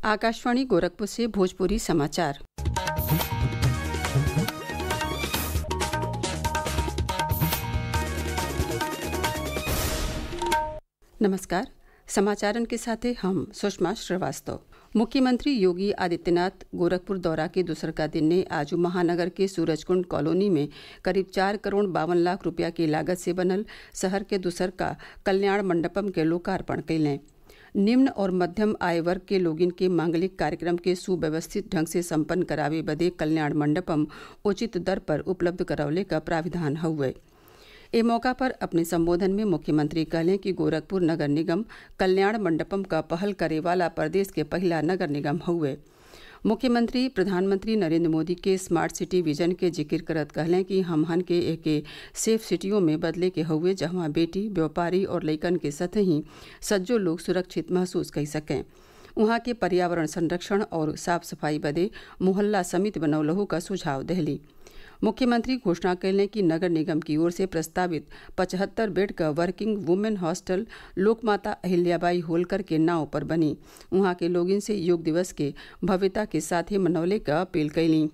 आकाशवाणी गोरखपुर से भोजपुरी समाचार। नमस्कार। समाचारन के साथ हम सुषमा श्रीवास्तव। मुख्यमंत्री योगी आदित्यनाथ गोरखपुर दौरा के दूसरका दिन ने आज महानगर के सूरजकुंड कॉलोनी में करीब 4 करोड़ 52 लाख रुपया की लागत से बनल शहर के दूसरका कल्याण मंडपम के लोकार्पण कैलें। निम्न और मध्यम आय वर्ग के लोगिन के मांगलिक कार्यक्रम के सुव्यवस्थित ढंग से संपन्न करावे बदे कल्याण मंडपम उचित दर पर उपलब्ध करवले का प्राविधान हुए। ए मौका पर अपने संबोधन में मुख्यमंत्री कहलें कि गोरखपुर नगर निगम कल्याण मंडपम का पहल करे वाला प्रदेश के पहला नगर निगम हुए। मुख्यमंत्री प्रधानमंत्री नरेंद्र मोदी के स्मार्ट सिटी विजन के जिक्र करत कहलें कि हमहन के एक सेफ सिटियों में बदले के हुए जहां बेटी, व्यापारी और लइकन के साथ ही सज्जो लोग सुरक्षित महसूस कर सकें। वहां के पर्यावरण संरक्षण और साफ सफाई बदे मोहल्ला समिति बनौलहू का सुझाव दहली। मुख्यमंत्री घोषणा कैलें कि नगर निगम की ओर से प्रस्तावित 75 बेड का working women hostel Lokmata Ahilyabai Holkar के नाव पर बनी। वहां के लोगों से योग दिवस के भव्यता के साथ ही मनौले का अपील कैली।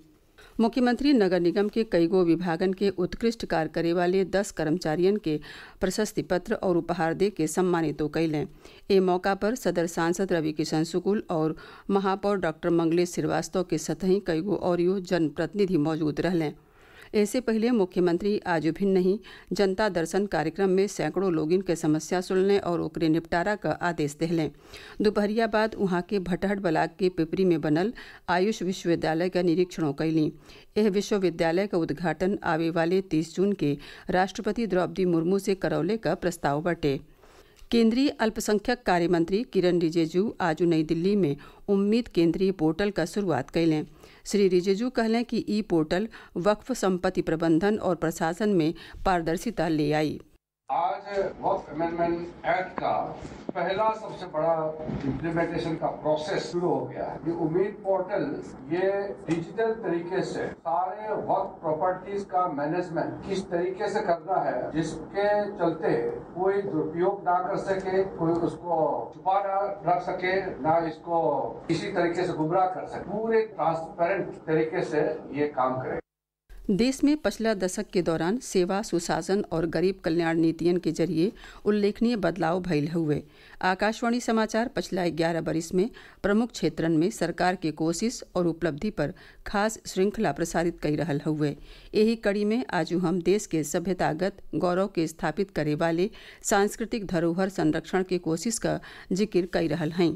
मुख्यमंत्री नगर निगम के कई गो विभागन के उत्कृष्ट कार्य करे वाले 10 कर्मचारियों के प्रशस्ति पत्र और उपहार दे के सम्मानित कैलें। ए मौका पर सदर सांसद रवि किशन सुकुल और महापौर डॉक्टर मंगलेश श्रीवास्तव के सतही कई गो और जनप्रतिनिधि मौजूद रहलें। इससे पहले मुख्यमंत्री आज भिन्न ही जनता दर्शन कार्यक्रम में सैकड़ों लोगिन के समस्या सुनने और ओकरे निपटारा का आदेश दिलें। दोपहरिया बाद वहां के भटहट ब्लॉक के पिपरी में बनल आयुष विश्वविद्यालय का निरीक्षण कैली। यह विश्वविद्यालय का उद्घाटन आवे वाले 30 जून के राष्ट्रपति द्रौपदी मुर्मू से करौले का प्रस्ताव बटे। केंद्रीय अल्पसंख्यक कार्य मंत्री किरण रिजिजू आज नई दिल्ली में उम्मीद केंद्रीय पोर्टल का शुरुआत कैलें। श्री रिजिजू कहलें कि ई पोर्टल वक्फ संपत्ति प्रबंधन और प्रशासन में पारदर्शिता ले आई। आज वक्फ अमेंडमेंट एक्ट का पहला सबसे बड़ा इम्प्लीमेंटेशन का प्रोसेस शुरू हो गया है। ये उम्मीद पोर्टल ये डिजिटल तरीके से सारे वक्फ प्रॉपर्टीज का मैनेजमेंट किस तरीके से करना है, जिसके चलते कोई दुरुपयोग ना कर सके, कोई उसको छुपा ना रख सके, ना इसको किसी तरीके से गुमराह कर सके, पूरे ट्रांसपेरेंट तरीके से ये काम करे। देश में पिछला दशक के दौरान सेवा, सुशासन और गरीब कल्याण नीतियन के जरिए उल्लेखनीय बदलाव भइल हुए। आकाशवाणी समाचार पिछला 11 बरिस में प्रमुख क्षेत्रन में सरकार के कोशिश और उपलब्धि पर खास श्रृंखला प्रसारित कर रहल हुए। यही कड़ी में आज हम देश के सभ्यतागत गौरव के स्थापित करे वाले सांस्कृतिक धरोहर संरक्षण के कोशिश का जिक्र कर रहल हैं।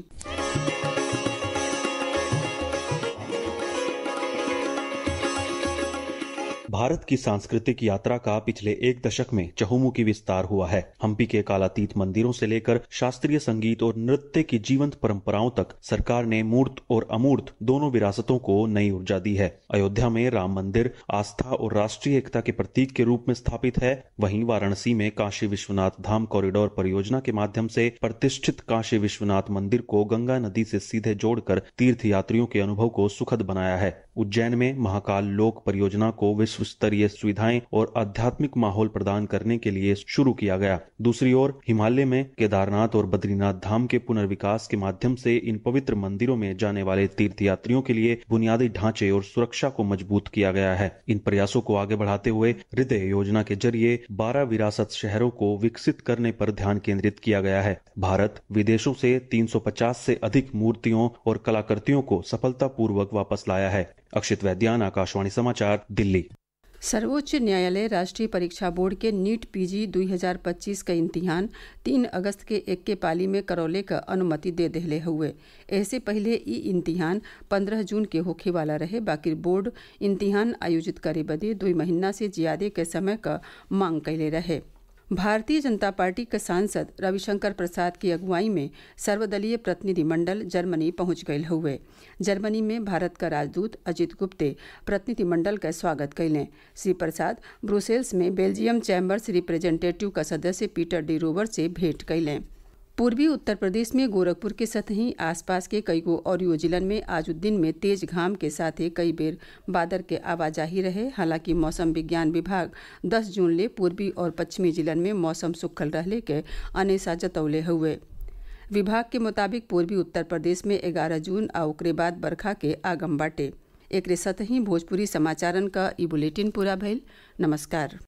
भारत की सांस्कृतिक यात्रा का पिछले 1 दशक में चहुमुखी विस्तार हुआ है। हम्पी के कालातीत मंदिरों से लेकर शास्त्रीय संगीत और नृत्य की जीवंत परंपराओं तक सरकार ने मूर्त और अमूर्त दोनों विरासतों को नई ऊर्जा दी है। अयोध्या में राम मंदिर आस्था और राष्ट्रीय एकता के प्रतीक के रूप में स्थापित है। वहीं वाराणसी में काशी विश्वनाथ धाम कॉरिडोर परियोजना के माध्यम से प्रतिष्ठित काशी विश्वनाथ मंदिर को गंगा नदी से सीधे जोड़कर तीर्थ यात्रियों के अनुभव को सुखद बनाया है। उज्जैन में महाकाल लोक परियोजना को विश्व स्तरीय सुविधाएं और आध्यात्मिक माहौल प्रदान करने के लिए शुरू किया गया। दूसरी ओर हिमालय में केदारनाथ और बद्रीनाथ धाम के पुनर्विकास के माध्यम से इन पवित्र मंदिरों में जाने वाले तीर्थयात्रियों के लिए बुनियादी ढांचे और सुरक्षा को मजबूत किया गया है। इन प्रयासों को आगे बढ़ाते हुए हृदय योजना के जरिए 12 विरासत शहरों को विकसित करने पर ध्यान केंद्रित किया गया है। भारत विदेशों से 350 से अधिक मूर्तियों और कलाकृतियों को सफलतापूर्वक वापस लाया है। अक्षित वैद्यान, आकाशवाणी समाचार, दिल्ली। सर्वोच्च न्यायालय राष्ट्रीय परीक्षा बोर्ड के नीट पीजी 2025 का इम्तिहान 3 अगस्त के 1 पाली में करौले का अनुमति दे देले हुए। ऐसे पहले ई इम्तिहान 15 जून के होखे वाला रहे, बाकी बोर्ड इम्तिहान आयोजित करे बदे 2 महीना से ज्यादा के समय का मांग कैले रहे। भारतीय जनता पार्टी के सांसद रविशंकर प्रसाद की अगुवाई में सर्वदलीय प्रतिनिधिमंडल जर्मनी पहुंच गए हुए। जर्मनी में भारत का राजदूत अजित गुप्ते प्रतिनिधिमंडल का स्वागत कैलें। श्री प्रसाद ब्रुसेल्स में बेल्जियम चैम्बर्स रिप्रेजेंटेटिव का सदस्य पीटर डी रोवर से भेंट कैलें। पूर्वी उत्तर प्रदेश में गोरखपुर के सतही आसपास के कई गो और जिलन में आज दिन में तेज घाम के साथ ही कई बेर बादल के आवाजाही रहे। हालांकि मौसम विज्ञान विभाग 10 जून ले पूर्वी और पश्चिमी जिलन में मौसम सुखल रहले के अनेसा जतौले हुए। विभाग के मुताबिक पूर्वी उत्तर प्रदेश में 11 जून आ ओकरे बाद बरखा के आगम बाटे। एकरे साथ ही भोजपुरी समाचारन का ई बुलेटिन पूरा भइल। नमस्कार।